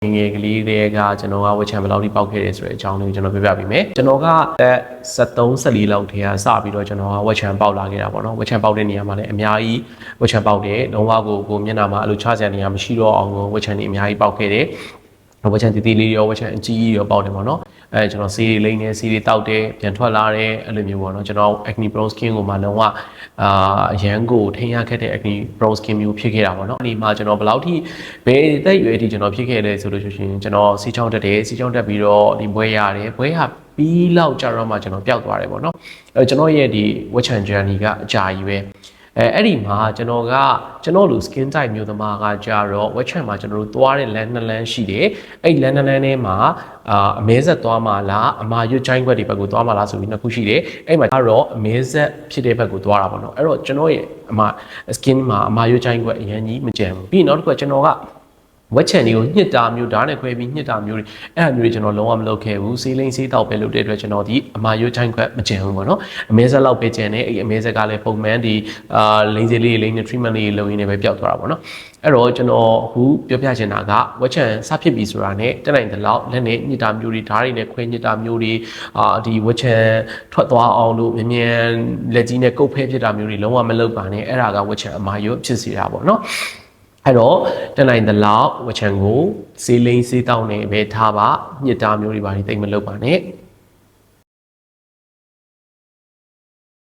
ငယ်ကလေးတွေကကျွန်တော်ကဝက်ချန်ဘယ်လောက်ထိပေါက်ခဲ့တယ်ဆိုတဲ့အကြောင်းလေးကိုကျွန်တော်ပြောပြပေးမယ်ကျွန်တော်ကတက်73 14လောက်ထဲကစပြီးတော့ကျွန်တော်ကဝက်ချန်ပေါက်လာခဲ့တာပေါ့နော်ဝက်ချန်ပေါက်တဲ့နေရာမှာလည်းအများကြီးဝက်ချန်ပေါက်တယ်လုံးဝကိုမျက်နှာမှာအဲ့လိုချစရာနေရာမရှိတော့အောင်ဝက်ချန်တွေအများကြီးပေါက်ခဲ့တယ်ဝက်ချန်တီတီလေးရောဝက်ချန်အကြီးရောပေါက်တယ်ပေါ့နော်ကျွန်တော်ဆေးတွေလိမ့်နေဆေးတွေတောက်တယ်ပြန်ထွက်လာတယ်အဲ့လိုမျိုးပေါ့နော်ကျွန်တော် acne prone skin ကိုမှလုံးဝအရန်ကိုထိန်းရခဲ့တဲ့ acne prone skin မျိုးဖြစ်ခဲ့တာပေါ့နော်ဒီမှာကျွန်တော်ဘယ်လောက်ထိဘယ်သက်ရွယ်ထိကျွန်တော်ဖြစ်ခဲ့လဲဆိုလို့ရှိရင်ကျွန်တော်စီးချောင်းတက်တယ်စီးချောင်းတက်ပြီးတော့ဒီဘွဲရတယ်ဘွဲဟာပြီးလောက်ကြတော့မှကျွန်တော်ပျောက်သွားတယ်ပေါ့နော်ကျွန်တော်ရဲ့ဒီဝက်ချန် journey ကအကြာကြီးပဲအဲ့ဒီမှာကျွန်တော်လူ skin type မျိုးသမားကကြတော့ web chat မှာကျွန်တော်တို့သွားတဲ့လမ်း2လမ်းရှိတယ်အဲ့လမ်း2လမ်းထဲမှာအမဲဆက်သွားမှာလားအမာရွတ်ချိုင်းခွက်တွေဘက်ကိုသွားမှာလားဆိုပြီးနှစ်ခုရှိတယ်အဲ့မှာကတော့အမဲဆက်ဖြစ်တဲ့ဘက်ကိုသွားတာပေါ့နော်အဲ့တော့ကျွန်တော်ရဲ့skin မှာအမာရွတ်ချိုင်းခွက်အရင်ကြီးမကြံဘူးပြီးနောက်တစ်ခုကကျွန်တော်ကဝက်ချန်တွေကိုညှစ်တာမျိုးဓာတ်နဲ့ခွဲပြီးညှစ်တာမျိုးတွေအဲ့အမျိုးတွေကျွန်တော်လုံးဝမလုပ်ခဲ့ဘူးဆေးလိမ့်ဆေးတောက်ပဲလုပ်တဲ့အတွက်ကျွန်တော်ဒီအမာရွတ်ချိုင်းခွက်မကျန်ဘူးပေါ့နော်အမဲဆက်လောက်ပဲကျန်တယ်အဲ့အမဲဆက်ကလည်းပုံမှန်ဒီလိမ့်ဆေးလေးလိမ့်နဲ့ treatment လေးလုပ်ရင်းနဲ့ပဲပျောက်သွားတာပေါ့နော်အဲ့တော့ကျွန်တော်အခုပြောပြချင်တာကဝက်ချန်စဖြစ်ပြီဆိုတာနဲ့တက်နိုင်တဲ့လောက်လက်နဲ့ညှစ်တာမျိုးတွေဓာတ်တွေနဲ့ခွဲညှစ်တာမျိုးတွေဒီဝက်ချန်ထွက်သွားအောင်လို့မြ мян လက်ကြီးနဲ့ကုတ်ဖဲဖြစ်တာမျိုးတွေလုံးဝမလုပ်ပါနဲ့အဲ့ဒါကဝက်ချန်အမာရွတ်ဖြစ်စေတာပေါ့နော်အဲ့တော့တနိုင်တဲ့လောက်ဝက်ချန်ကိုဆေးလိမ့်ဆေးတောင်းနေပဲထားပါညစ်တာမျိုးတွေပါတိတ်မလုပ်ပါနဲ့